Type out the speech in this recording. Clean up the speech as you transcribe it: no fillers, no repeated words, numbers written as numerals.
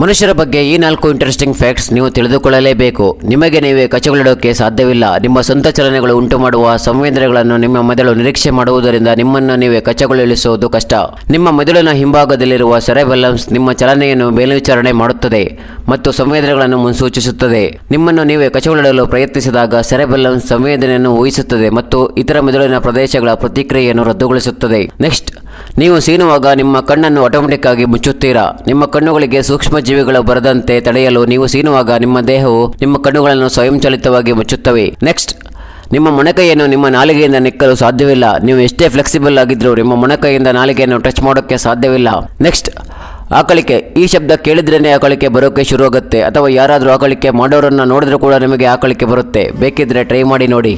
ಮನುಷ್ಯರ ಬಗ್ಗೆ ಈ 4 ಇಂಟ್ರೆಸ್ಟಿಂಗ್ ಫ್ಯಾಕ್ಟ್ಸ್ ನೀವು ತಿಳಿದುಕೊಳ್ಳಲೇಬೇಕು. ನಿಮಗೆ ನೀವೇ ಕಚ್ಚುಗಳಿಡೋಕೆ ಸಾಧ್ಯವಿಲ್ಲ. ನಿಮ್ಮ ಸ್ವಂತ ಚಲನೆಗಳು ಉಂಟು ಮಾಡುವ ಸಂವೇದನೆಗಳನ್ನು ನಿಮ್ಮ ಮೆದುಳು ನಿರೀಕ್ಷೆ ಮಾಡುವುದರಿಂದ ನಿಮ್ಮನ್ನು ನೀವೇ ಕಚ್ಚಗೊಳಿಸುವುದು ಕಷ್ಟ. ನಿಮ್ಮ ಮೆದುಳಿನ ಹಿಂಭಾಗದಲ್ಲಿರುವ ಸೆರೆಬೆಲ್ಲಮ್ಸ್ ನಿಮ್ಮ ಚಲನೆಯನ್ನು ಮೇಲ್ವಿಚಾರಣೆ ಮಾಡುತ್ತದೆ ಮತ್ತು ಸಂವೇದನೆಗಳನ್ನು ಮುನ್ಸೂಚಿಸುತ್ತದೆ. ನಿಮ್ಮನ್ನು ನೀವೇ ಕಚ್ಚುಗಳಿಡಲು ಪ್ರಯತ್ನಿಸಿದಾಗ ಸೆರೆಬೆಲ್ಲಮ್ಸ್ ಸಂವೇದನೆಯನ್ನು ಊಹಿಸುತ್ತದೆ ಮತ್ತು ಇತರ ಮೆದುಳಿನ ಪ್ರದೇಶಗಳ ಪ್ರತಿಕ್ರಿಯೆಯನ್ನು ರದ್ದುಗೊಳಿಸುತ್ತದೆ. ನೆಕ್ಸ್ಟ್, ನೀವು ಸೀನುವಾಗ ನಿಮ್ಮ ಕಣ್ಣನ್ನು ಆಟೋಮೆಟಿಕ್ ಆಗಿ ಮುಚ್ಚುತ್ತೀರಾ. ನಿಮ್ಮ ಕಣ್ಣುಗಳಿಗೆ ಸೂಕ್ಷ್ಮ ಜೀವಿಗಳು ಬರದಂತೆ ತಡೆಯಲು ನೀವು ಸೀನುವಾಗ ನಿಮ್ಮ ದೇಹವು ನಿಮ್ಮ ಕಣ್ಣುಗಳನ್ನು ಸ್ವಯಂಚಾಲಿತವಾಗಿ ಮುಚ್ಚುತ್ತವೆ. ನೆಕ್ಸ್ಟ್, ನಿಮ್ಮ ಮೊಣಕೈಯನ್ನು ನಿಮ್ಮ ನಾಲಿಗೆಯಿಂದ ನೆಕ್ಕಲು ಸಾಧ್ಯವಿಲ್ಲ. ನೀವು ಎಷ್ಟೇ ಫ್ಲೆಕ್ಸಿಬಲ್ ಆಗಿದ್ರೂ ನಿಮ್ಮ ಮೊಣಕೈಯಿಂದ ನಾಲಿಗೆಯನ್ನು ಟಚ್ ಮಾಡೋಕ್ಕೆ ಸಾಧ್ಯವಿಲ್ಲ. ನೆಕ್ಸ್ಟ್, ಆಕಳಿಕೆ. ಈ ಶಬ್ದ ಕೇಳಿದ್ರೇ ಆಕಳಿಕೆ ಬರೋಕ್ಕೆ ಶುರುವಾಗುತ್ತೆ, ಅಥವಾ ಯಾರಾದರೂ ಆಕಳಿಕೆ ಮಾಡೋರನ್ನ ನೋಡಿದ್ರೂ ಕೂಡ ನಿಮಗೆ ಆಕಳಿಕೆ ಬರುತ್ತೆ. ಬೇಕಿದ್ರೆ ಟ್ರೈ ಮಾಡಿ ನೋಡಿ.